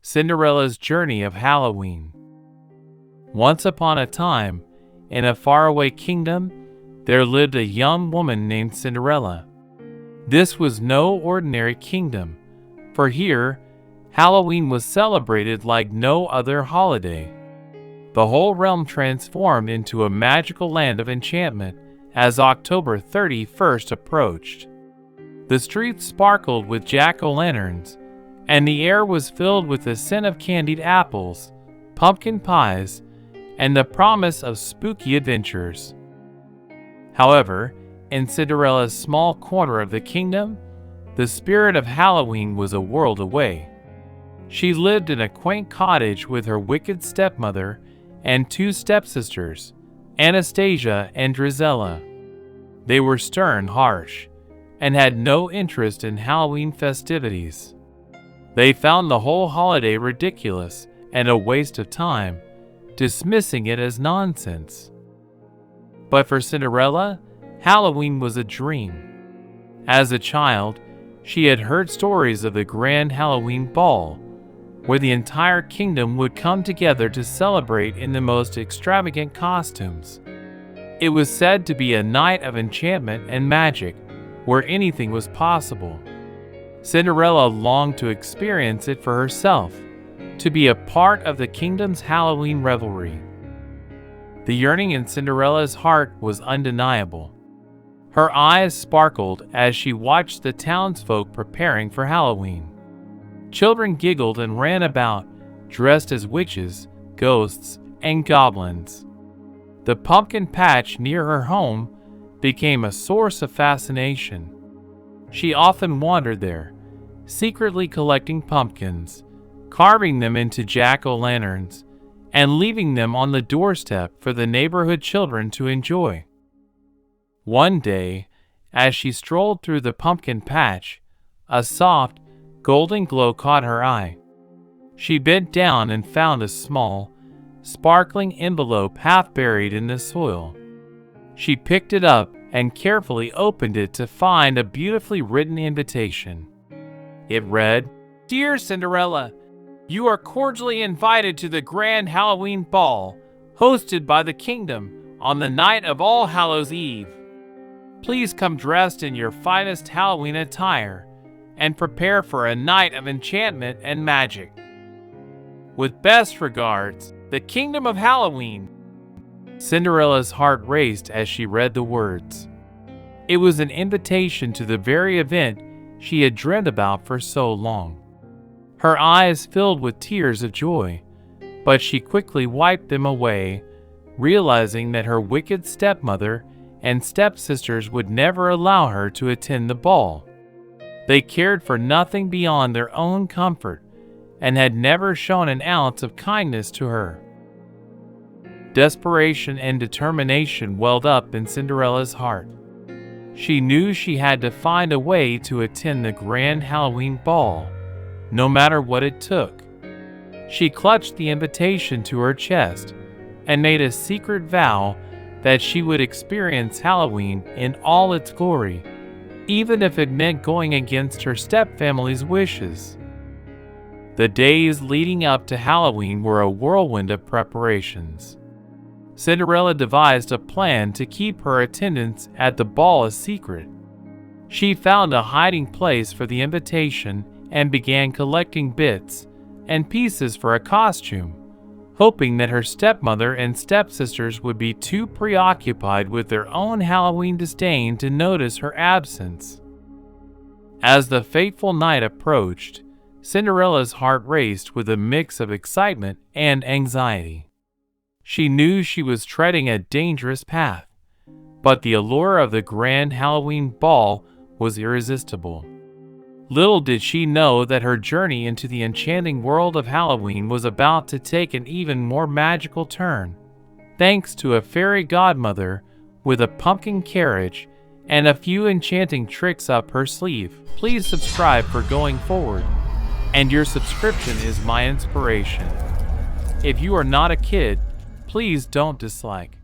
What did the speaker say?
Cinderella's Journey of Halloween. Once upon a time, in a faraway kingdom, there lived a young woman named Cinderella. This was no ordinary kingdom, for here, Halloween was celebrated like no other holiday. The whole realm transformed into a magical land of enchantment as October 31st approached. The streets sparkled with jack-o'-lanterns, and the air was filled with the scent of candied apples, pumpkin pies, and the promise of spooky adventures. However, in Cinderella's small corner of the kingdom, the spirit of Halloween was a world away. She lived in a quaint cottage with her wicked stepmother and two stepsisters, Anastasia and Drizella. They were stern, harsh, and had no interest in Halloween festivities. They found the whole holiday ridiculous and a waste of time, dismissing it as nonsense. But for Cinderella, Halloween was a dream. As a child, she had heard stories of the grand Halloween ball, where the entire kingdom would come together to celebrate in the most extravagant costumes. It was said to be a night of enchantment and magic, where anything was possible. Cinderella longed to experience it for herself, to be a part of the kingdom's Halloween revelry. The yearning in Cinderella's heart was undeniable. Her eyes sparkled as she watched the townsfolk preparing for Halloween. Children giggled and ran about, dressed as witches, ghosts, and goblins. The pumpkin patch near her home became a source of fascination. She often wandered there, secretly collecting pumpkins, carving them into jack-o'-lanterns, and leaving them on the doorstep for the neighborhood children to enjoy. One day, as she strolled through the pumpkin patch, a soft, golden glow caught her eye. She bent down and found a small, sparkling envelope half buried in the soil. She picked it up and carefully opened it to find a beautifully written invitation. It read, "Dear Cinderella, you are cordially invited to the grand Halloween ball, hosted by the kingdom on the night of All Hallows Eve. Please come dressed in your finest Halloween attire and prepare for a night of enchantment and magic. With best regards, the Kingdom of Halloween." Cinderella's heart raced as she read the words. It was an invitation to the very event she had dreamed about for so long. Her eyes filled with tears of joy, but she quickly wiped them away, realizing that her wicked stepmother and stepsisters would never allow her to attend the ball. They cared for nothing beyond their own comfort and had never shown an ounce of kindness to her. Desperation and determination welled up in Cinderella's heart. She knew she had to find a way to attend the grand Halloween ball, no matter what it took. She clutched the invitation to her chest and made a secret vow that she would experience Halloween in all its glory, even if it meant going against her stepfamily's wishes. The days leading up to Halloween were a whirlwind of preparations. Cinderella devised a plan to keep her attendance at the ball a secret. She found a hiding place for the invitation and began collecting bits and pieces for a costume, hoping that her stepmother and stepsisters would be too preoccupied with their own Halloween disdain to notice her absence. As the fateful night approached, Cinderella's heart raced with a mix of excitement and anxiety. She knew she was treading a dangerous path, but the allure of the grand Halloween ball was irresistible. Little did she know that her journey into the enchanting world of Halloween was about to take an even more magical turn, thanks to a fairy godmother with a pumpkin carriage and a few enchanting tricks up her sleeve. Please subscribe for going forward, and your subscription is my inspiration. If you are not a kid, please don't dislike.